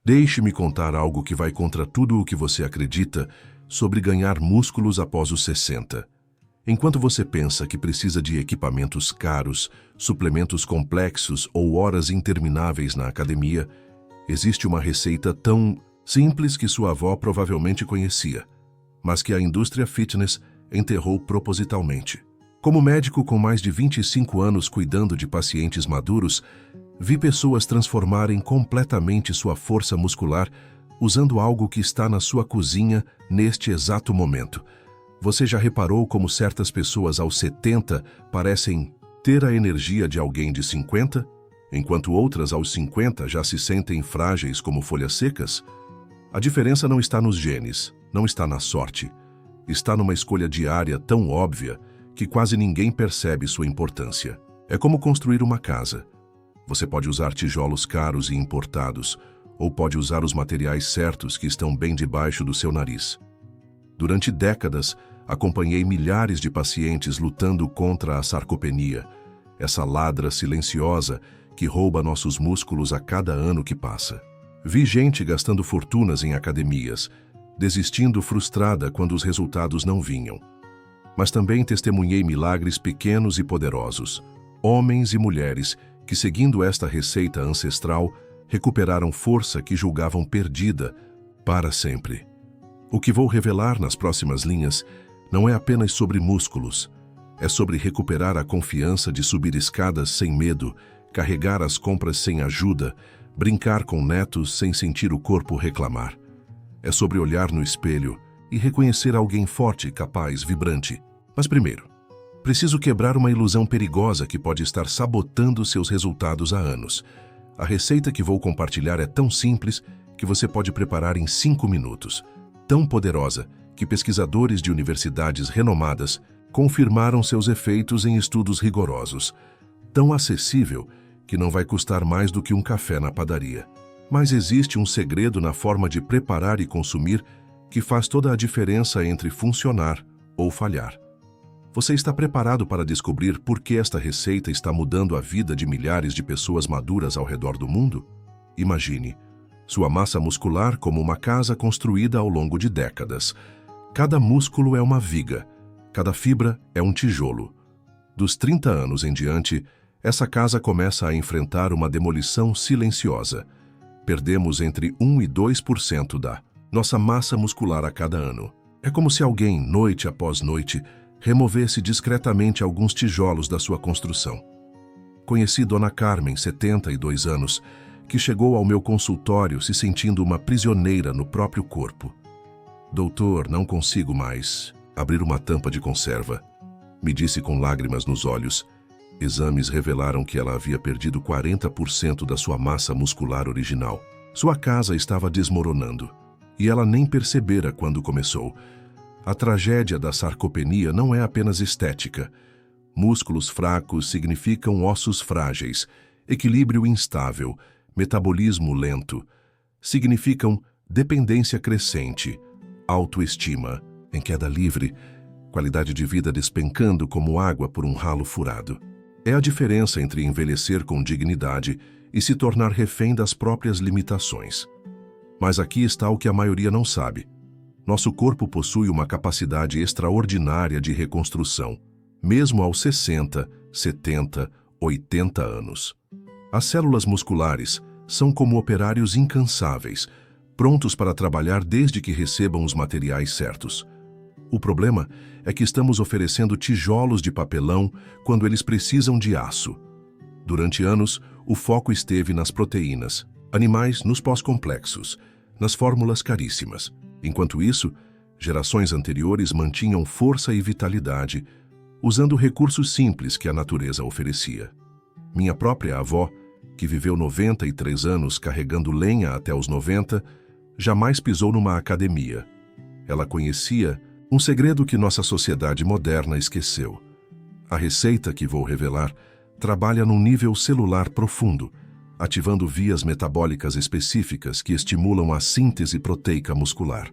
Deixe-me contar algo que vai contra tudo o que você acredita sobre ganhar músculos após os 60. Enquanto você pensa que precisa de equipamentos caros, suplementos complexos ou horas intermináveis na academia, existe uma receita tão simples que sua avó provavelmente conhecia, mas que a indústria fitness enterrou propositalmente. Como médico com mais de 25 anos cuidando de pacientes maduros, vi pessoas transformarem completamente sua força muscular usando algo que está na sua cozinha neste exato momento. Você já reparou como certas pessoas aos 70 parecem ter a energia de alguém de 50, enquanto outras aos 50 já se sentem frágeis como folhas secas? A diferença não está nos genes, não está na sorte. Está numa escolha diária tão óbvia que quase ninguém percebe sua importância. É como construir uma casa. Você pode usar tijolos caros e importados, ou pode usar os materiais certos que estão bem debaixo do seu nariz. Durante décadas, acompanhei milhares de pacientes lutando contra a sarcopenia, essa ladra silenciosa que rouba nossos músculos a cada ano que passa. Vi gente gastando fortunas em academias, desistindo frustrada quando os resultados não vinham. Mas também testemunhei milagres pequenos e poderosos, homens e mulheres que, seguindo esta receita ancestral, recuperaram força que julgavam perdida para sempre. O que vou revelar nas próximas linhas não é apenas sobre músculos, é sobre recuperar a confiança de subir escadas sem medo, carregar as compras sem ajuda, brincar com netos sem sentir o corpo reclamar. É sobre olhar no espelho e reconhecer alguém forte, capaz, vibrante. Mas primeiro, preciso quebrar uma ilusão perigosa que pode estar sabotando seus resultados há anos. A receita que vou compartilhar é tão simples que você pode preparar em 5 minutos. Tão poderosa que pesquisadores de universidades renomadas confirmaram seus efeitos em estudos rigorosos. Tão acessível que não vai custar mais do que um café na padaria. Mas existe um segredo na forma de preparar e consumir que faz toda a diferença entre funcionar ou falhar. Você está preparado para descobrir por que esta receita está mudando a vida de milhares de pessoas maduras ao redor do mundo? Imagine sua massa muscular como uma casa construída ao longo de décadas. Cada músculo é uma viga, cada fibra é um tijolo. Dos 30 anos em diante, essa casa começa a enfrentar uma demolição silenciosa. Perdemos entre 1 e 2% da nossa massa muscular a cada ano. É como se alguém, noite após noite, removesse discretamente alguns tijolos da sua construção. Conheci Dona Carmen, 72 anos, que chegou ao meu consultório se sentindo uma prisioneira no próprio corpo. Doutor, não consigo mais abrir uma tampa de conserva, me disse com lágrimas nos olhos. Exames revelaram que ela havia perdido 40% da sua massa muscular original. Sua casa estava desmoronando, e ela nem percebera quando começou. A tragédia da sarcopenia não é apenas estética. Músculos fracos significam ossos frágeis, equilíbrio instável, metabolismo lento. Significam dependência crescente, autoestima em queda livre, qualidade de vida despencando como água por um ralo furado. É a diferença entre envelhecer com dignidade e se tornar refém das próprias limitações. Mas aqui está o que a maioria não sabe. Nosso corpo possui uma capacidade extraordinária de reconstrução, mesmo aos 60, 70, 80 anos. As células musculares são como operários incansáveis, prontos para trabalhar desde que recebam os materiais certos. O problema é que estamos oferecendo tijolos de papelão quando eles precisam de aço. Durante anos, o foco esteve nas proteínas, animais nos pós-complexos, nas fórmulas caríssimas. Enquanto isso, gerações anteriores mantinham força e vitalidade, usando recursos simples que a natureza oferecia. Minha própria avó, que viveu 93 anos carregando lenha até os 90, jamais pisou numa academia. Ela conhecia um segredo que nossa sociedade moderna esqueceu. A receita que vou revelar trabalha num nível celular profundo, ativando vias metabólicas específicas que estimulam a síntese proteica muscular.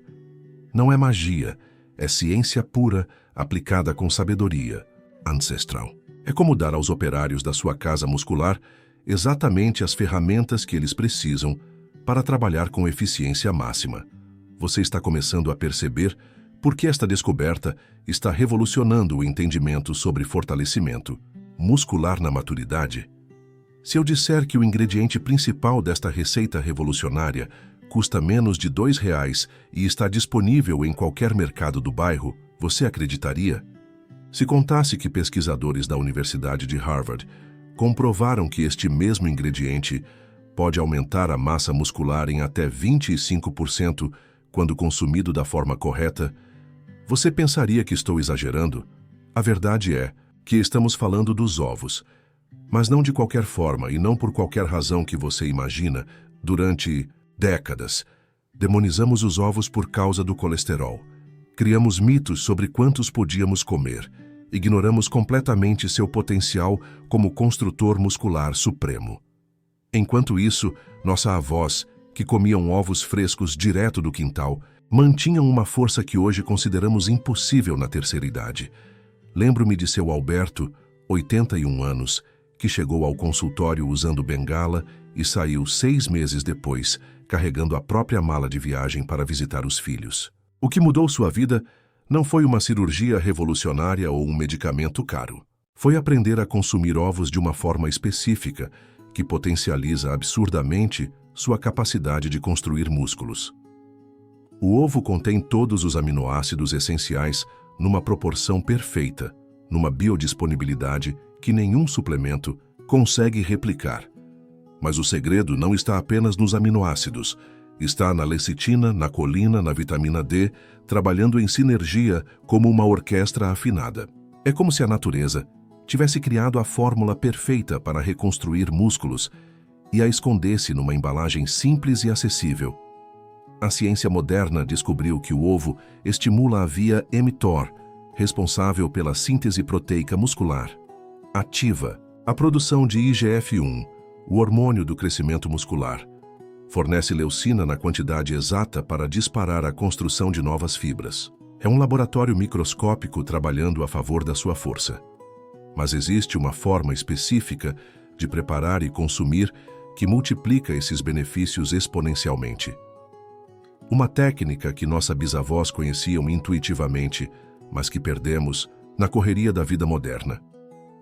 Não é magia, é ciência pura aplicada com sabedoria ancestral. É como dar aos operários da sua casa muscular exatamente as ferramentas que eles precisam para trabalhar com eficiência máxima. Você está começando a perceber por que esta descoberta está revolucionando o entendimento sobre fortalecimento muscular na maturidade. Se eu disser que o ingrediente principal desta receita revolucionária custa menos de R$ 2 e está disponível em qualquer mercado do bairro, você acreditaria? Se contasse que pesquisadores da Universidade de Harvard comprovaram que este mesmo ingrediente pode aumentar a massa muscular em até 25% quando consumido da forma correta, você pensaria que estou exagerando? A verdade é que estamos falando dos ovos, mas não de qualquer forma e não por qualquer razão que você imagina. Durante décadas, demonizamos os ovos por causa do colesterol. Criamos mitos sobre quantos podíamos comer. Ignoramos completamente seu potencial como construtor muscular supremo. Enquanto isso, nossa avós, que comiam ovos frescos direto do quintal, mantinham uma força que hoje consideramos impossível na terceira idade. Lembro-me de seu Alberto, 81 anos, que chegou ao consultório usando bengala e saiu 6 meses depois, carregando a própria mala de viagem para visitar os filhos. O que mudou sua vida não foi uma cirurgia revolucionária ou um medicamento caro. Foi aprender a consumir ovos de uma forma específica, que potencializa absurdamente sua capacidade de construir músculos. O ovo contém todos os aminoácidos essenciais numa proporção perfeita, numa biodisponibilidade que nenhum suplemento consegue replicar. Mas o segredo não está apenas nos aminoácidos, está na lecitina, na colina, na vitamina D, trabalhando em sinergia como uma orquestra afinada. É como se a natureza tivesse criado a fórmula perfeita para reconstruir músculos e a escondesse numa embalagem simples e acessível. A ciência moderna descobriu que o ovo estimula a via mTOR, responsável pela síntese proteica muscular. Ativa a produção de IGF-1, o hormônio do crescimento muscular. Fornece leucina na quantidade exata para disparar a construção de novas fibras. É um laboratório microscópico trabalhando a favor da sua força. Mas existe uma forma específica de preparar e consumir que multiplica esses benefícios exponencialmente. Uma técnica que nossas bisavós conheciam intuitivamente, mas que perdemos na correria da vida moderna.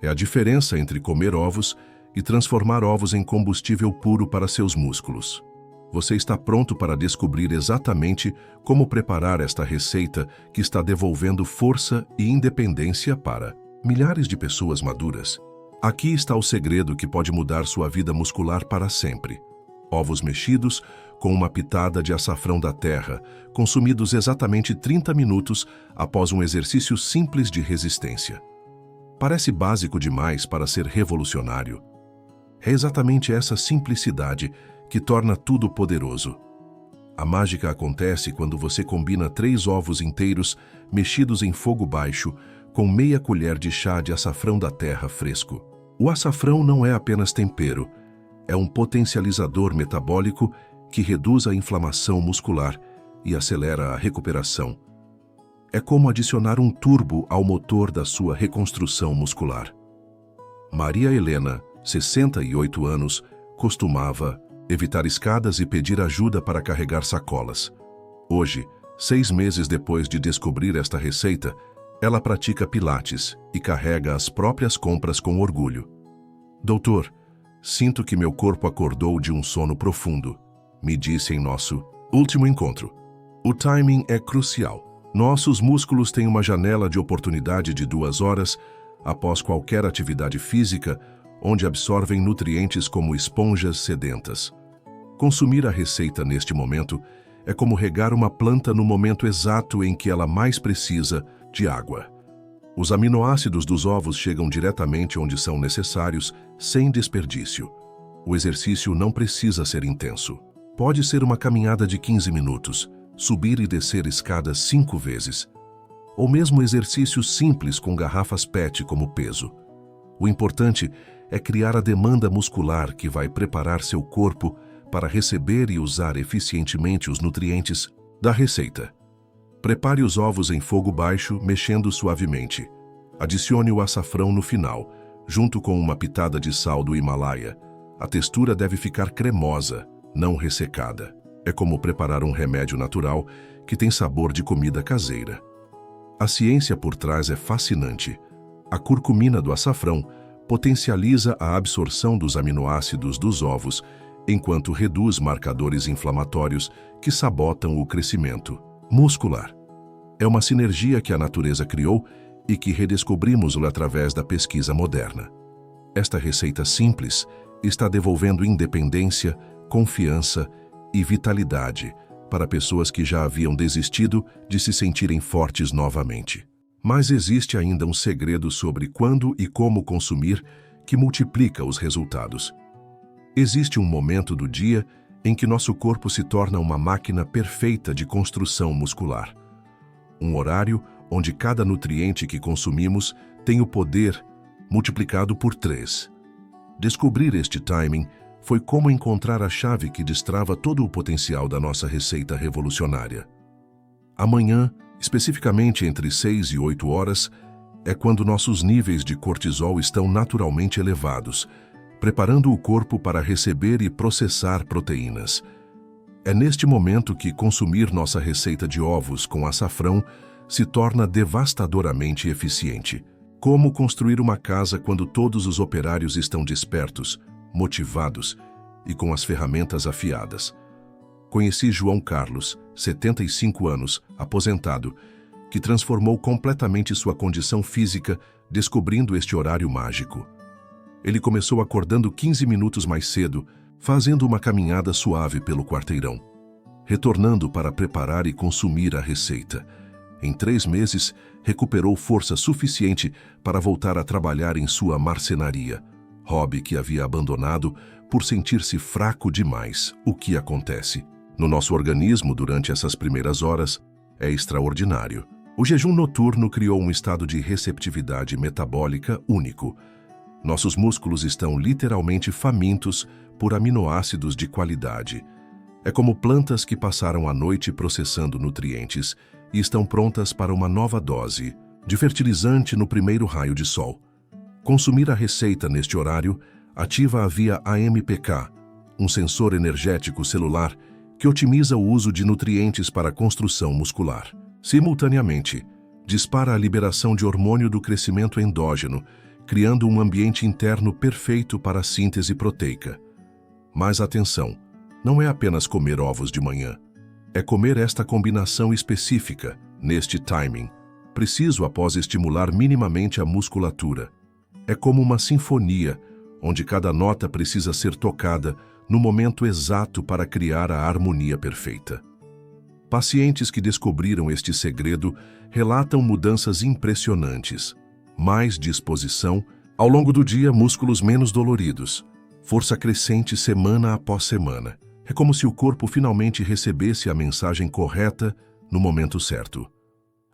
É a diferença entre comer ovos e transformar ovos em combustível puro para seus músculos. Você está pronto para descobrir exatamente como preparar esta receita que está devolvendo força e independência para milhares de pessoas maduras. Aqui está o segredo que pode mudar sua vida muscular para sempre. Ovos mexidos com uma pitada de açafrão da terra, consumidos exatamente 30 minutos após um exercício simples de resistência. Parece básico demais para ser revolucionário. É exatamente essa simplicidade que torna tudo poderoso. A mágica acontece quando você combina 3 ovos inteiros mexidos em fogo baixo com meia colher de chá de açafrão da terra fresco. O açafrão não é apenas tempero, é um potencializador metabólico que reduz a inflamação muscular e acelera a recuperação. É como adicionar um turbo ao motor da sua reconstrução muscular. Maria Helena, 68 anos, costumava evitar escadas e pedir ajuda para carregar sacolas. Hoje, 6 meses depois de descobrir esta receita, ela pratica pilates e carrega as próprias compras com orgulho. Doutor, sinto que meu corpo acordou de um sono profundo, me disse em nosso último encontro. O timing é crucial. Nossos músculos têm uma janela de oportunidade de 2 horas após qualquer atividade física, onde absorvem nutrientes como esponjas sedentas. Consumir a receita neste momento é como regar uma planta no momento exato em que ela mais precisa de água. Os aminoácidos dos ovos chegam diretamente onde são necessários, sem desperdício. O exercício não precisa ser intenso. Pode ser uma caminhada de 15 minutos, subir e descer escadas 5 vezes, ou mesmo exercícios simples com garrafas PET como peso. O importante é criar a demanda muscular que vai preparar seu corpo para receber e usar eficientemente os nutrientes da receita. Prepare os ovos em fogo baixo, mexendo suavemente. Adicione o açafrão no final, junto com uma pitada de sal do Himalaia. A textura deve ficar cremosa, não ressecada. É como preparar um remédio natural que tem sabor de comida caseira. A ciência por trás é fascinante. A curcumina do açafrão potencializa a absorção dos aminoácidos dos ovos, enquanto reduz marcadores inflamatórios que sabotam o crescimento muscular. É uma sinergia que a natureza criou e que redescobrimos através da pesquisa moderna. Esta receita simples está devolvendo independência, confiança e vitalidade para pessoas que já haviam desistido de se sentirem fortes novamente. Mas existe ainda um segredo sobre quando e como consumir que multiplica os resultados. Existe um momento do dia em que nosso corpo se torna uma máquina perfeita de construção muscular. Um horário onde cada nutriente que consumimos tem o poder multiplicado por 3. Descobrir este timing foi como encontrar a chave que destrava todo o potencial da nossa receita revolucionária. Amanhã, especificamente entre 6 e 8 horas, é quando nossos níveis de cortisol estão naturalmente elevados, preparando o corpo para receber e processar proteínas. É neste momento que consumir nossa receita de ovos com açafrão se torna devastadoramente eficiente. Como construir uma casa quando todos os operários estão despertos, motivados e com as ferramentas afiadas. Conheci João Carlos, 75 anos, aposentado, que transformou completamente sua condição física descobrindo este horário mágico. Ele começou acordando 15 minutos mais cedo, fazendo uma caminhada suave pelo quarteirão, retornando para preparar e consumir a receita. Em 3 meses, recuperou força suficiente para voltar a trabalhar em sua marcenaria, hobby que havia abandonado por sentir-se fraco demais. O que acontece no nosso organismo durante essas primeiras horas é extraordinário. O jejum noturno criou um estado de receptividade metabólica único. Nossos músculos estão literalmente famintos por aminoácidos de qualidade. É como plantas que passaram a noite processando nutrientes e estão prontas para uma nova dose de fertilizante no primeiro raio de sol. Consumir a receita neste horário ativa a via AMPK, um sensor energético celular que otimiza o uso de nutrientes para a construção muscular. Simultaneamente, dispara a liberação de hormônio do crescimento endógeno, criando um ambiente interno perfeito para a síntese proteica. Mas atenção, não é apenas comer ovos de manhã. É comer esta combinação específica, neste timing, preciso após estimular minimamente a musculatura. É como uma sinfonia, onde cada nota precisa ser tocada no momento exato para criar a harmonia perfeita. Pacientes que descobriram este segredo relatam mudanças impressionantes. Mais disposição, ao longo do dia músculos menos doloridos, força crescente semana após semana. É como se o corpo finalmente recebesse a mensagem correta no momento certo.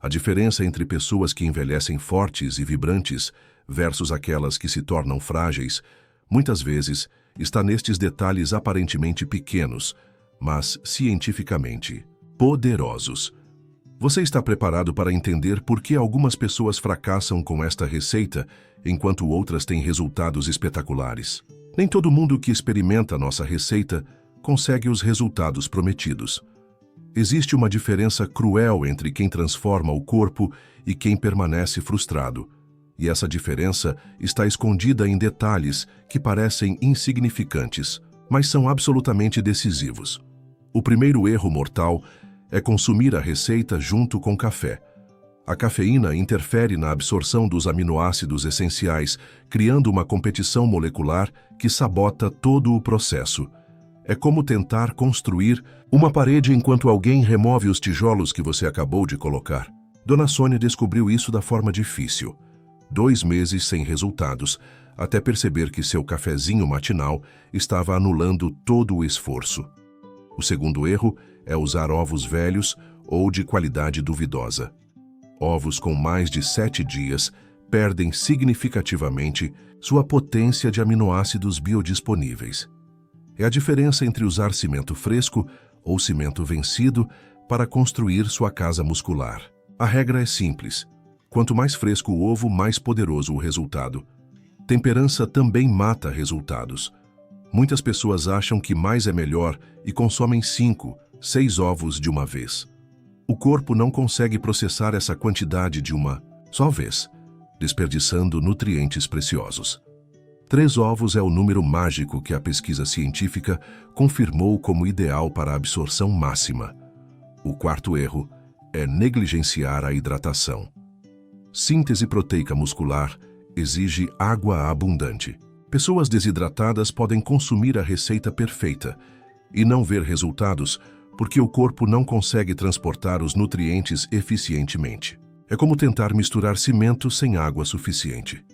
A diferença entre pessoas que envelhecem fortes e vibrantes versus aquelas que se tornam frágeis, muitas vezes, está nestes detalhes aparentemente pequenos, mas cientificamente poderosos. Você está preparado para entender por que algumas pessoas fracassam com esta receita, enquanto outras têm resultados espetaculares? Nem todo mundo que experimenta nossa receita consegue os resultados prometidos. Existe uma diferença cruel entre quem transforma o corpo e quem permanece frustrado. E essa diferença está escondida em detalhes que parecem insignificantes, mas são absolutamente decisivos. O primeiro erro mortal é consumir a receita junto com café. A cafeína interfere na absorção dos aminoácidos essenciais, criando uma competição molecular que sabota todo o processo. É como tentar construir uma parede enquanto alguém remove os tijolos que você acabou de colocar. Dona Sônia descobriu isso da forma difícil. 2 meses sem resultados, até perceber que seu cafezinho matinal estava anulando todo o esforço. O segundo erro é usar ovos velhos ou de qualidade duvidosa. Ovos com mais de 7 dias perdem significativamente sua potência de aminoácidos biodisponíveis. É a diferença entre usar cimento fresco ou cimento vencido para construir sua casa muscular. A regra é simples. Quanto mais fresco o ovo, mais poderoso o resultado. Temperança também mata resultados. Muitas pessoas acham que mais é melhor e consomem 5, 6 ovos de uma vez. O corpo não consegue processar essa quantidade de uma só vez, desperdiçando nutrientes preciosos. 3 ovos é o número mágico que a pesquisa científica confirmou como ideal para a absorção máxima. O quarto erro é negligenciar a hidratação. Síntese proteica muscular exige água abundante. Pessoas desidratadas podem consumir a receita perfeita e não ver resultados porque o corpo não consegue transportar os nutrientes eficientemente. É como tentar misturar cimento sem água suficiente.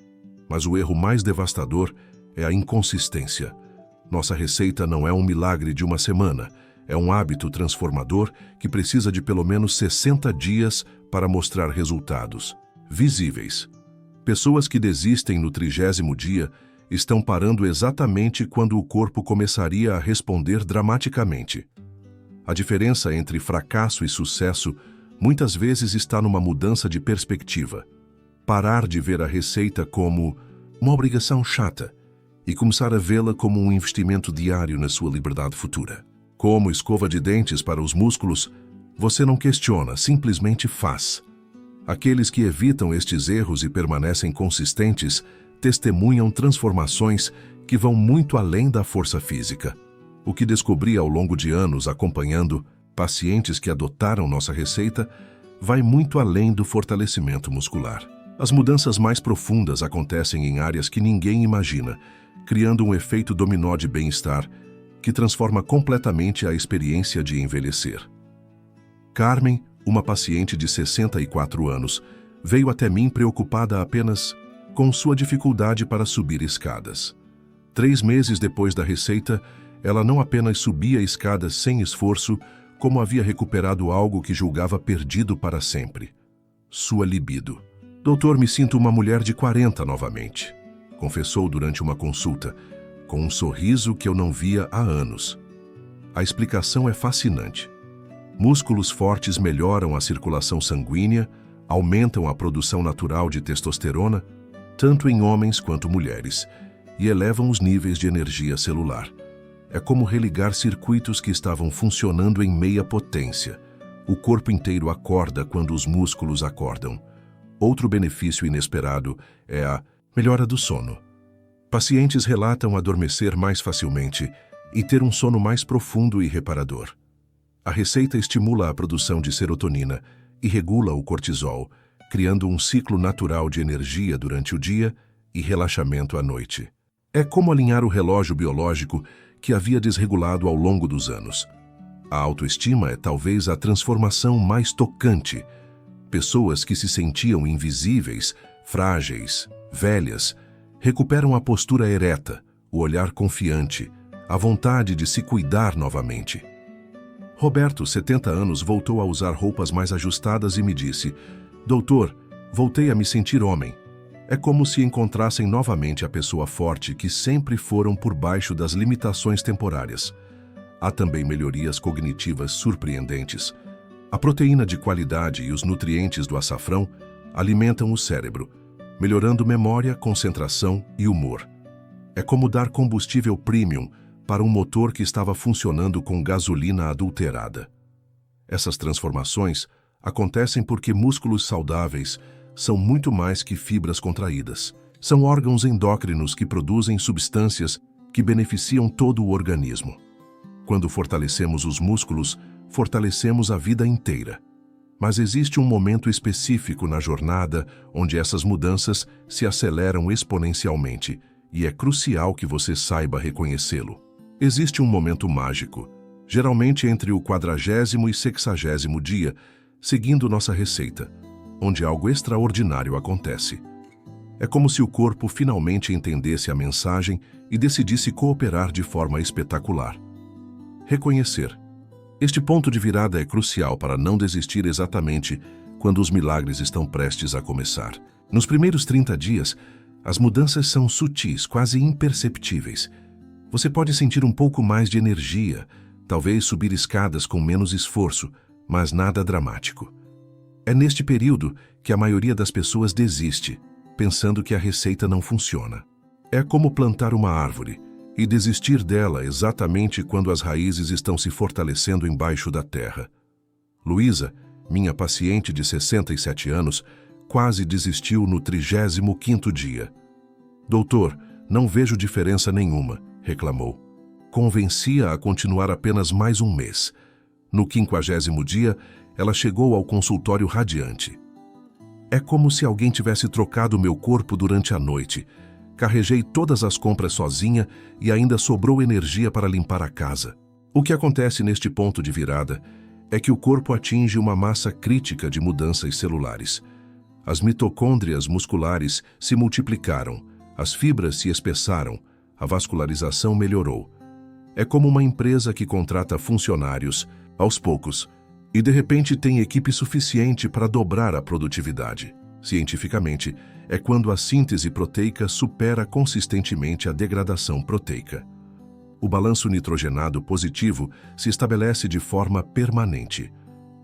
Mas o erro mais devastador é a inconsistência. Nossa receita não é um milagre de uma semana, é um hábito transformador que precisa de pelo menos 60 dias para mostrar resultados visíveis. Pessoas que desistem no 30º dia estão parando exatamente quando o corpo começaria a responder dramaticamente. A diferença entre fracasso e sucesso muitas vezes está numa mudança de perspectiva. Parar de ver a receita como uma obrigação chata e começar a vê-la como um investimento diário na sua liberdade futura. Como escova de dentes para os músculos, você não questiona, simplesmente faz. Aqueles que evitam estes erros e permanecem consistentes testemunham transformações que vão muito além da força física. O que descobri ao longo de anos acompanhando pacientes que adotaram nossa receita vai muito além do fortalecimento muscular. As mudanças mais profundas acontecem em áreas que ninguém imagina, criando um efeito dominó de bem-estar que transforma completamente a experiência de envelhecer. Carmen, uma paciente de 64 anos, veio até mim preocupada apenas com sua dificuldade para subir escadas. 3 meses depois da receita, ela não apenas subia escadas sem esforço, como havia recuperado algo que julgava perdido para sempre: sua libido. Doutor, me sinto uma mulher de 40 novamente, confessou durante uma consulta, com um sorriso que eu não via há anos. A explicação é fascinante. Músculos fortes melhoram a circulação sanguínea, aumentam a produção natural de testosterona, tanto em homens quanto mulheres, e elevam os níveis de energia celular. É como religar circuitos que estavam funcionando em meia potência. O corpo inteiro acorda quando os músculos acordam. Outro benefício inesperado é a melhora do sono. Pacientes relatam adormecer mais facilmente e ter um sono mais profundo e reparador. A receita estimula a produção de serotonina e regula o cortisol, criando um ciclo natural de energia durante o dia e relaxamento à noite. É como alinhar o relógio biológico que havia desregulado ao longo dos anos. A autoestima é talvez a transformação mais tocante. Pessoas que se sentiam invisíveis, frágeis, velhas, recuperam a postura ereta, o olhar confiante, a vontade de se cuidar novamente. Roberto, 70 anos, voltou a usar roupas mais ajustadas e me disse: Doutor, voltei a me sentir homem. É como se encontrassem novamente a pessoa forte que sempre foram por baixo das limitações temporárias. Há também melhorias cognitivas surpreendentes. A proteína de qualidade e os nutrientes do açafrão alimentam o cérebro, melhorando memória, concentração e humor. É como dar combustível premium para um motor que estava funcionando com gasolina adulterada. Essas transformações acontecem porque músculos saudáveis são muito mais que fibras contraídas. São órgãos endócrinos que produzem substâncias que beneficiam todo o organismo. Quando fortalecemos os músculos, fortalecemos a vida inteira. Mas existe um momento específico na jornada onde essas mudanças se aceleram exponencialmente, e é crucial que você saiba reconhecê-lo. Existe um momento mágico, geralmente entre o 40º e 60º dia, seguindo nossa receita, onde algo extraordinário acontece. É como se o corpo finalmente entendesse a mensagem e decidisse cooperar de forma espetacular. Reconhecer. Este ponto de virada é crucial para não desistir exatamente quando os milagres estão prestes a começar. Nos primeiros 30 dias, as mudanças são sutis, quase imperceptíveis. Você pode sentir um pouco mais de energia, talvez subir escadas com menos esforço, mas nada dramático. É neste período que a maioria das pessoas desiste, pensando que a receita não funciona. É como plantar uma árvore. e desistir dela exatamente quando as raízes estão se fortalecendo embaixo da terra. Luísa, minha paciente de 67 anos, quase desistiu no 35º dia. Doutor, não vejo diferença nenhuma, reclamou. Convencia a continuar apenas mais um mês. No 50º dia, ela chegou ao consultório radiante. É como se alguém tivesse trocado meu corpo durante a noite. Carreguei todas as compras sozinha e ainda sobrou energia para limpar a casa. O que acontece neste ponto de virada é que o corpo atinge uma massa crítica de mudanças celulares. As mitocôndrias musculares se multiplicaram, as fibras se espessaram, a vascularização melhorou. É como uma empresa que contrata funcionários, aos poucos, e de repente tem equipe suficiente para dobrar a produtividade. Cientificamente, é quando a síntese proteica supera consistentemente a degradação proteica. O balanço nitrogenado positivo se estabelece de forma permanente.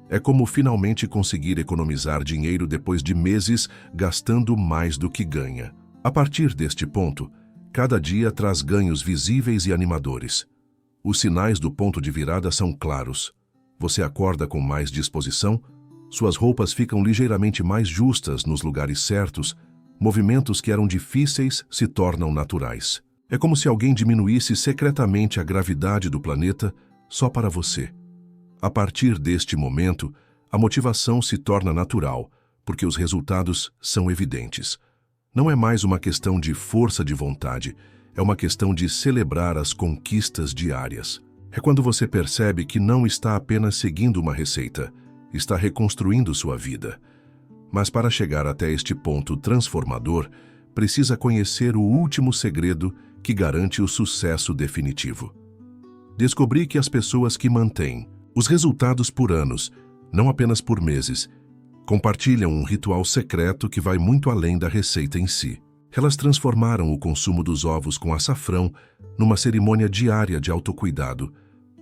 É como finalmente conseguir economizar dinheiro depois de meses gastando mais do que ganha. A partir deste ponto, cada dia traz ganhos visíveis e animadores. Os sinais do ponto de virada são claros. Você acorda com mais disposição, suas roupas ficam ligeiramente mais justas nos lugares certos, movimentos que eram difíceis se tornam naturais. É como se alguém diminuísse secretamente a gravidade do planeta só para você. A partir deste momento, a motivação se torna natural, porque os resultados são evidentes. Não é mais uma questão de força de vontade, é uma questão de celebrar as conquistas diárias. É quando você percebe que não está apenas seguindo uma receita, está reconstruindo sua vida. Mas para chegar até este ponto transformador, precisa conhecer o último segredo que garante o sucesso definitivo. Descobri que as pessoas que mantêm os resultados por anos, não apenas por meses, compartilham um ritual secreto que vai muito além da receita em si. Elas transformaram o consumo dos ovos com açafrão numa cerimônia diária de autocuidado,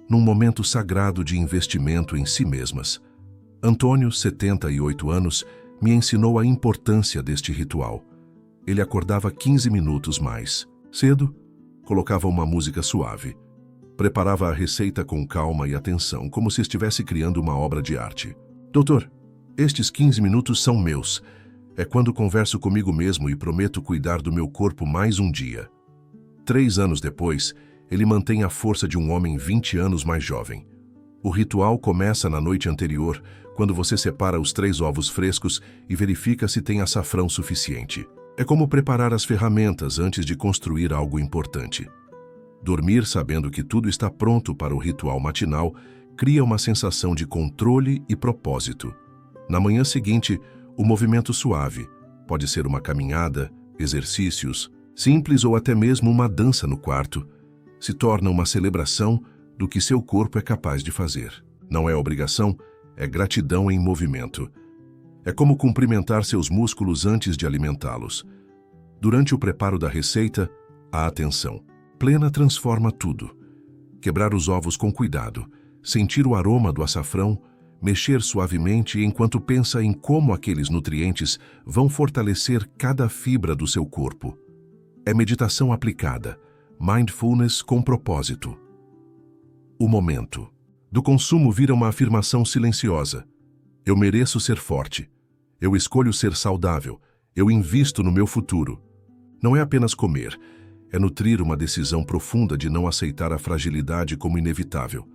num momento sagrado de investimento em si mesmas. Antônio, 78 anos, me ensinou a importância deste ritual. Ele acordava 15 minutos mais cedo, colocava uma música suave, preparava a receita com calma e atenção, como se estivesse criando uma obra de arte. Doutor, estes 15 minutos são meus. É quando converso comigo mesmo e prometo cuidar do meu corpo mais um dia. 3 anos depois, ele mantém a força de um homem 20 anos mais jovem. O ritual começa na noite anterior, quando você separa os 3 ovos frescos e verifica se tem açafrão suficiente. É como preparar as ferramentas antes de construir algo importante. Dormir sabendo que tudo está pronto para o ritual matinal cria uma sensação de controle e propósito. Na manhã seguinte, o movimento suave pode ser uma caminhada, exercícios, simples ou até mesmo uma dança no quarto, se torna uma celebração do que seu corpo é capaz de fazer. Não é obrigação, é gratidão em movimento. É como cumprimentar seus músculos antes de alimentá-los. Durante o preparo da receita, a atenção plena transforma tudo. Quebrar os ovos com cuidado, sentir o aroma do açafrão, mexer suavemente enquanto pensa em como aqueles nutrientes vão fortalecer cada fibra do seu corpo. É meditação aplicada, mindfulness com propósito. O momento do consumo vira uma afirmação silenciosa. Eu mereço ser forte. Eu escolho ser saudável. Eu invisto no meu futuro. Não é apenas comer, é nutrir uma decisão profunda de não aceitar a fragilidade como inevitável.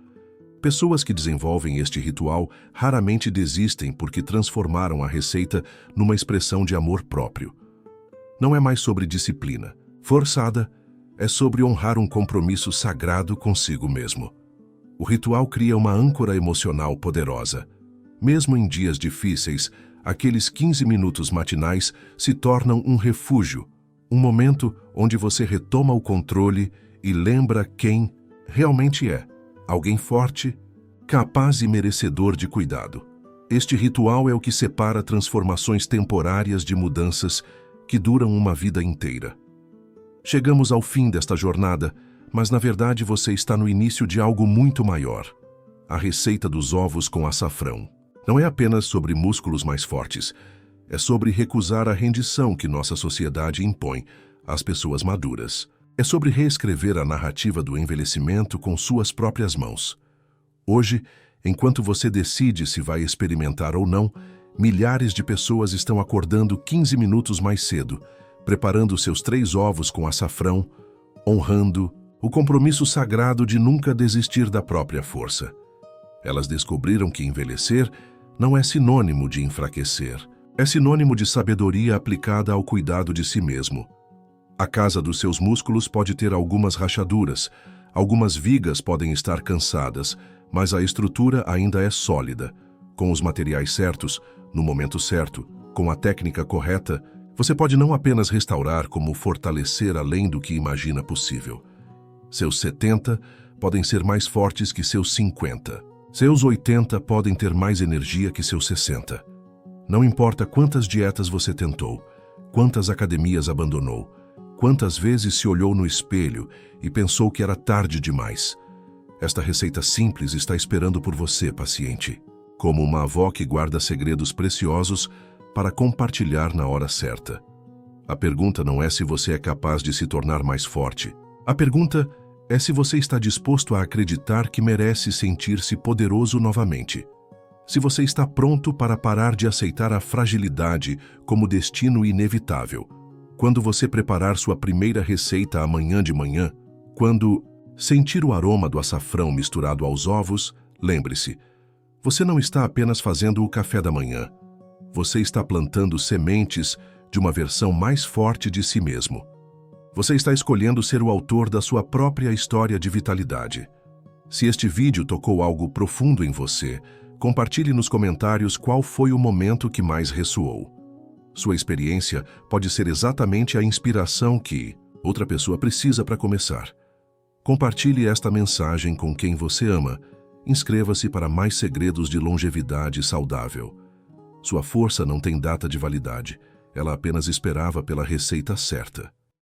Pessoas que desenvolvem este ritual raramente desistem porque transformaram a receita numa expressão de amor próprio. Não é mais sobre disciplina forçada, é sobre honrar um compromisso sagrado consigo mesmo. O ritual cria uma âncora emocional poderosa. Mesmo em dias difíceis, aqueles 15 minutos matinais se tornam um refúgio, um momento onde você retoma o controle e lembra quem realmente é. Alguém forte, capaz e merecedor de cuidado. Este ritual é o que separa transformações temporárias de mudanças que duram uma vida inteira. Chegamos ao fim desta jornada, mas na verdade você está no início de algo muito maior. A receita dos ovos com açafrão. Não é apenas sobre músculos mais fortes, é sobre recusar a rendição que nossa sociedade impõe às pessoas maduras. É sobre reescrever a narrativa do envelhecimento com suas próprias mãos. Hoje, enquanto você decide se vai experimentar ou não, milhares de pessoas estão acordando 15 minutos mais cedo, preparando seus 3 ovos com açafrão, honrando o compromisso sagrado de nunca desistir da própria força. Elas descobriram que envelhecer não é sinônimo de enfraquecer, é sinônimo de sabedoria aplicada ao cuidado de si mesmo. A casa dos seus músculos pode ter algumas rachaduras, algumas vigas podem estar cansadas, mas a estrutura ainda é sólida. Com os materiais certos, no momento certo, com a técnica correta, você pode não apenas restaurar, como fortalecer além do que imagina possível. Seus 70 podem ser mais fortes que seus 50. Seus 80 podem ter mais energia que seus 60. Não importa quantas dietas você tentou, quantas academias abandonou, quantas vezes se olhou no espelho e pensou que era tarde demais. Esta receita simples está esperando por você, paciente. Como uma avó que guarda segredos preciosos para compartilhar na hora certa. A pergunta não é se você é capaz de se tornar mais forte. A pergunta é se você está disposto a acreditar que merece sentir-se poderoso novamente. Se você está pronto para parar de aceitar a fragilidade como destino inevitável. Quando você preparar sua primeira receita amanhã de manhã, quando sentir o aroma do açafrão misturado aos ovos, lembre-se, você não está apenas fazendo o café da manhã. Você está plantando sementes de uma versão mais forte de si mesmo. Você está escolhendo ser o autor da sua própria história de vitalidade. Se este vídeo tocou algo profundo em você, compartilhe nos comentários qual foi o momento que mais ressoou. Sua experiência pode ser exatamente a inspiração que outra pessoa precisa para começar. Compartilhe esta mensagem com quem você ama. Inscreva-se para mais segredos de longevidade saudável. Sua força não tem data de validade. Ela apenas esperava pela receita certa.